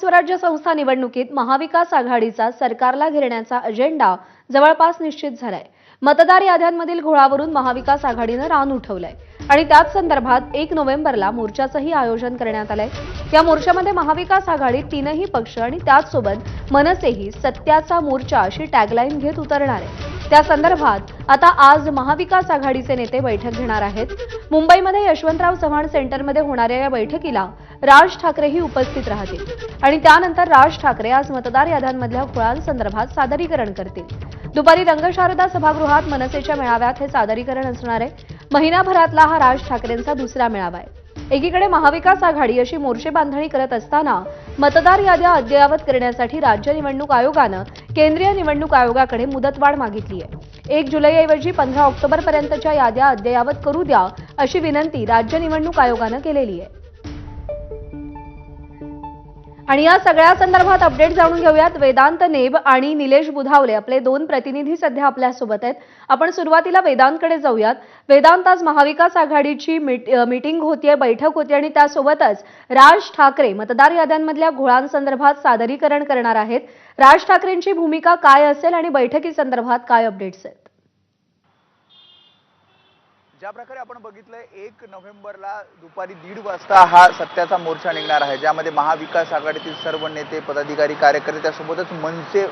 स्वराज्य संस्था निवडणुकीत महाविकास आघाडीचा सरकारला घेरण्याचा अजेंडा जवळपास निश्चित झालाय। मतदार याद्यांमधील घोळावरून महाविकास आघाडीनं रान उठवलंय आणि त्याच संदर्भात 1 नोव्हेंबरला मोर्चाचंही आयोजन करण्यात आलंय। या मोर्चामध्ये महाविकास आघाडी तीनही पक्ष आणि त्याचसोबत मनसेही सत्याचा मोर्चा अशी टॅगलाईन घेत उतरणार आहे। त्या संदर्भात आता आज महाविकास आघाडीचे नेते बैठक घेणार आहेत। मुंबईमध्ये यशवंतराव चव्हाण सेंटरमध्ये होणाऱ्या या बैठकीला राज ठाकरेही उपस्थित राहतील आणि त्यानंतर राज ठाकरे आज मतदार याद्यांमधल्या घोळांसंदर्भात सादरीकरण करतील। दुपारी रंगशारदा सभागृहात मनसेच्या मेळाव्यात हे सादरीकरण असणार आहे। महिनाभरातला हा राज ठाकरेंचा दुसरा मेळावा आहे। एकीकडे महाविकास आघाडी अशी मोर्चे बांधणी करत असताना मतदार याद्या अद्ययावत करण्यासाठी राज्य निवडणूक आयोगानं केंद्रीय निवडणूक आयोगाकडे मुदतवाढ मागितली आहे। 1 जुलैऐवजी 15 ऑक्टोबरपर्यंतच्या याद्या अद्ययावत करू द्या अशी विनंती राज्य निवडणूक आयोगानं केलेली आहे। आणि या सगळ्या संदर्भात अपडेट जाणून घेऊयात। वेदांत नेब आणि निलेश बुधावले आपले दोन प्रतिनिधी सध्या आपल्या सोबत आहेत। आपण सुरुवातीला वेदांतकडे जाऊयात। वेदांत, आज महाविकास आघाडीची मीटिंग होतीये, बैठक होती आणि त्यासोबतच राज ठाकरे मतदार याद्यांमधल्या घोळांसंदर्भात सादरीकरण करणार आहेत। राज ठाकरेंची भूमिका काय असेल आणि बैठकीसंदर्भात काय अपडेट्स आहेत? ज्या प्रकारे आपण बघितलंय 1 नोव्हेंबरला दुपारी 1:30 वाजता हा सत्याचा मोर्चा निघणार आहे, ज्यामध्ये महाविकास आघाडीतील सर्व नेते, पदाधिकारी, कार्यकर्ते, त्यासोबतच मनसे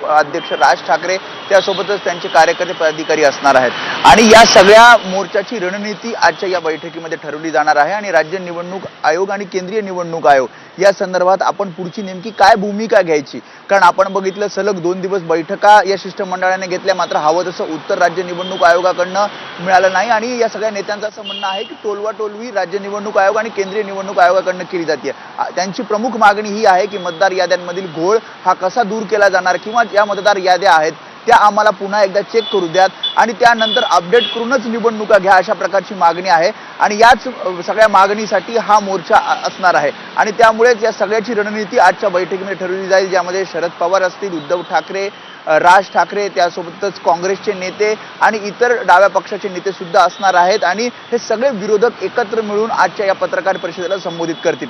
अध्यक्ष राज ठाकरे, त्यासोबतच त्यांचे कार्यकर्ते, पदाधिकारी असणार आहेत। आणि या सगळ्या मोर्चाची रणनीती आजच्या या बैठकीमध्ये ठरवली जाणार आहे आणि राज्य निवडणूक आयोग आणि केंद्रीय निवडणूक आयोग या संदर्भात आपण पुढची नेमकी काय भूमिका घ्यायची, कारण आपण बघितलं सलग 2 दिवस बैठका या शिष्टमंडळाने घेतल्या, मात्र हवं तसं उत्तर राज्य निवडणूक आयोगाकडनं मिळालं नाही। आणि या सगळ्या नेत्यांचं असं म्हणणं आहे की टोलवाटोलवी राज्य निवडणूक आयोग आणि केंद्रीय निवडणूक आयोगाकडनं केली जाते। त्यांची प्रमुख मागणी ही आहे की मतदार याद्यांमधील घोळ हा कसा दूर केला जाणार, किंवा ज्या मतदार याद्या आहेत त्या आम्हाला पुन्हा एकदा चेक करू द्यात आणि त्यानंतर अपडेट करूनच निवडणुका घ्या, अशा प्रकारची मागणी आहे। आणि याच सगळ्या मागणीसाठी हा मोर्चा असणार आहे आणि त्यामुळेच या सगळ्याची रणनीती आजच्या बैठकीमध्ये ठरवली जाईल, ज्यामध्ये शरद पवार असतील, उद्धव ठाकरे, राज ठाकरे, त्यासोबतच काँग्रेसचे नेते आणि इतर डाव्या पक्षाचे नेते सुद्धा असणार आहेत आणि हे सगळे विरोधक एकत्र मिळून आजच्या या पत्रकार परिषदेला संबोधित करतील।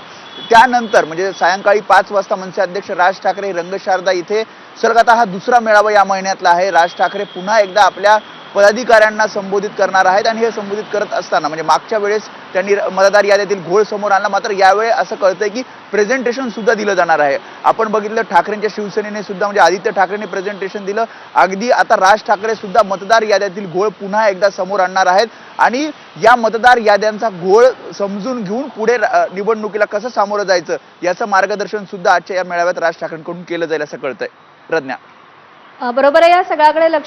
त्यानंतर म्हणजे सायंकाळी 5 वाजता मनसे अध्यक्ष राज ठाकरे रंगशारदा इथे सलग आता हा दुसरा मेळावा या महिन्यातला आहे। राज ठाकरे पुन्हा एकदा आपल्या पदाधिकाऱ्यांना संबोधित करणार आहेत आणि हे संबोधित करत असताना म्हणजे मागच्या वेळेस त्यांनी मतदार याद्यातील घोळ समोर आणला, मात्र यावेळी असं कळतंय की प्रेझेंटेशन सुद्धा दिलं जाणार आहे। आपण बघितलं ठाकरेंच्या शिवसेनेने सुद्धा म्हणजे आदित्य ठाकरेंनी प्रेझेंटेशन दिलं, अगदी आता राज ठाकरे सुद्धा मतदार याद्यातील घोळ पुन्हा एकदा समोर आणणार आहेत आणि या मतदार याद्यांचा घोळ समजून घेऊन पुढे निवडणुकीला कसं सामोरं जायचं याचं मार्गदर्शन सुद्धा आजच्या या मेळाव्यात राज ठाकरेंकडून केलं जाईल असं कळतंय। प्रज्ञा, बरोबर आहे। या सगळ्याकडे लक्ष